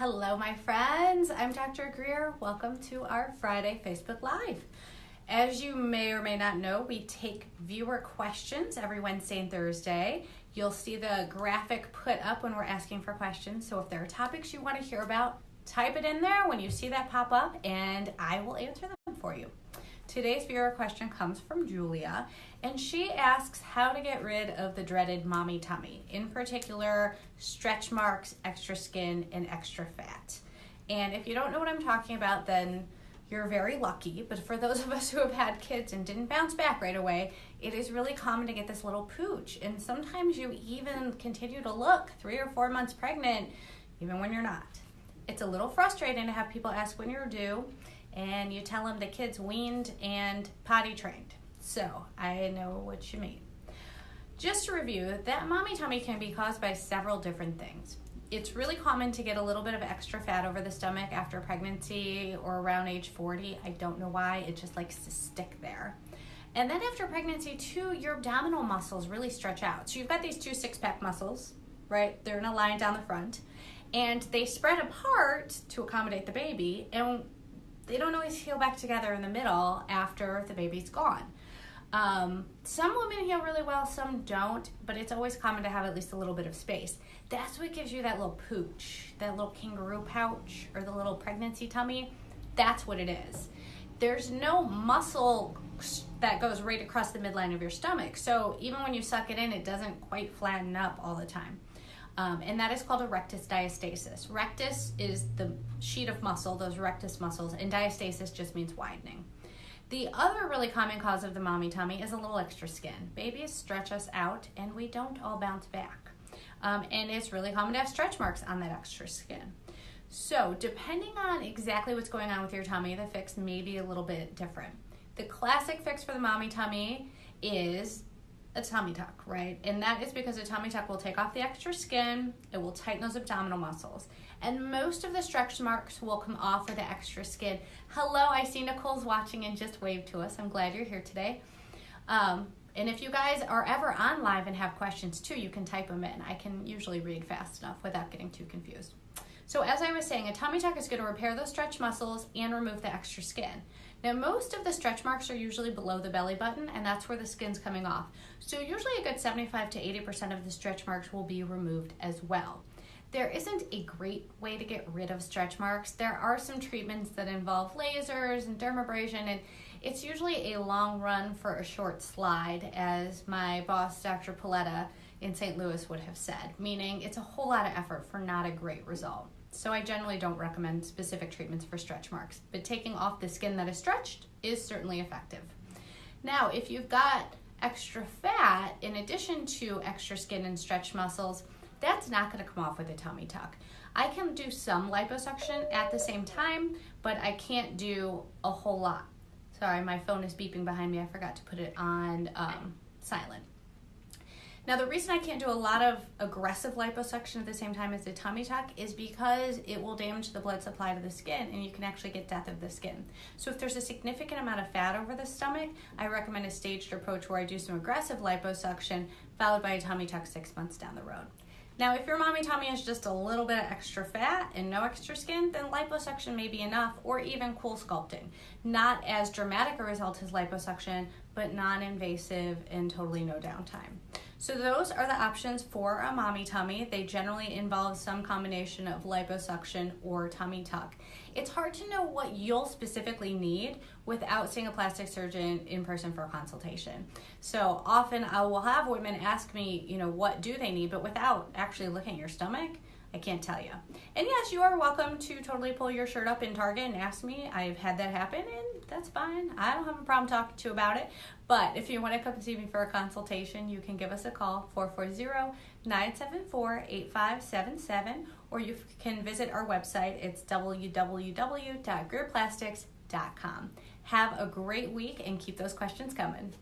Hello, my friends. I'm Dr. Greer. Welcome to our Friday Facebook Live. As you may or may not know, we take viewer questions every Wednesday and Thursday. You'll see the graphic put up when we're asking for questions. So if there are topics you want to hear about, type it in there when you see that pop up and I will answer them for you. Today's viewer question comes from Julia, and she asks how to get rid of the dreaded mommy tummy, in particular stretch marks, extra skin, and extra fat. And if you don't know what I'm talking about, then you're very lucky. But for those of us who have had kids and didn't bounce back right away, it is really common to get this little pooch. And sometimes you even continue to look 3 or 4 months pregnant, even when you're not. It's a little frustrating to have people ask when you're due, and you tell them the kid's weaned and potty trained. So I know what you mean. Just to review, that mommy tummy can be caused by several different things. It's really common to get a little bit of extra fat over the stomach after pregnancy or around age 40. I don't know why, it just likes to stick there. And then after pregnancy too, your abdominal muscles really stretch out. So you've got these 2 six-pack muscles, right? They're in a line down the front, and they spread apart to accommodate the baby, and they don't always heal back together in the middle after the baby's gone. Some women heal really well, some don't, but it's always common to have at least a little bit of space. That's what gives you that little pooch, that little kangaroo pouch, or the little pregnancy tummy. That's what it is. There's no muscle that goes right across the midline of your stomach, so even when you suck it in, it doesn't quite flatten up all the time. And that is called a rectus diastasis. Rectus is the sheet of muscle, those rectus muscles, and diastasis just means widening. The other really common cause of the mommy tummy is a little extra skin. Babies stretch us out and we don't all bounce back. And it's really common to have stretch marks on that extra skin. So depending on exactly what's going on with your tummy, the fix may be a little bit different. The classic fix for the mommy tummy is a tummy tuck, right? And that is because a tummy tuck will take off the extra skin, it will tighten those abdominal muscles, and most of the stretch marks will come off with the extra skin. Hello, I see Nicole's watching and just waved to us. I'm glad you're here today. And if you guys are ever on live and have questions too, you can type them in. I can usually read fast enough without getting too confused. So as I was saying, a tummy tuck is going to repair those stretch muscles and remove the extra skin. Now, most of the stretch marks are usually below the belly button, and that's where the skin's coming off. So usually a good 75 to 80% of the stretch marks will be removed as well. There isn't a great way to get rid of stretch marks. There are some treatments that involve lasers and dermabrasion, and it's usually a long run for a short slide, as my boss, Dr. Paletta in St. Louis would have said, meaning it's a whole lot of effort for not a great result. So I generally don't recommend specific treatments for stretch marks, but taking off the skin that is stretched is certainly effective. Now, if you've got extra fat in addition to extra skin and stretch muscles, that's not going to come off with a tummy tuck. I can do some liposuction at the same time, but I can't do a whole lot. Sorry, my phone is beeping behind me. I forgot to put it on silent. Now, the reason I can't do a lot of aggressive liposuction at the same time as the tummy tuck is because it will damage the blood supply to the skin, and you can actually get death of the skin. So if there's a significant amount of fat over the stomach, I recommend a staged approach where I do some aggressive liposuction followed by a tummy tuck 6 months down the road. Now, if your mommy tummy is just a little bit of extra fat and no extra skin, then liposuction may be enough, or even CoolSculpting. Not as dramatic a result as liposuction, but non-invasive and totally no downtime. So those are the options for a mommy tummy. They generally involve some combination of liposuction or tummy tuck. It's hard to know what you'll specifically need without seeing a plastic surgeon in person for a consultation. So often I will have women ask me, what do they need, but without actually looking at your stomach, I can't tell you. And yes, you are welcome to totally pull your shirt up in Target and ask me. I've had that happen, and that's fine. I don't have a problem talking to you about it. But if you want to come see me for a consultation, you can give us a call, 440-974-8577, or you can visit our website. It's www.greerplastics.com. Have a great week and keep those questions coming.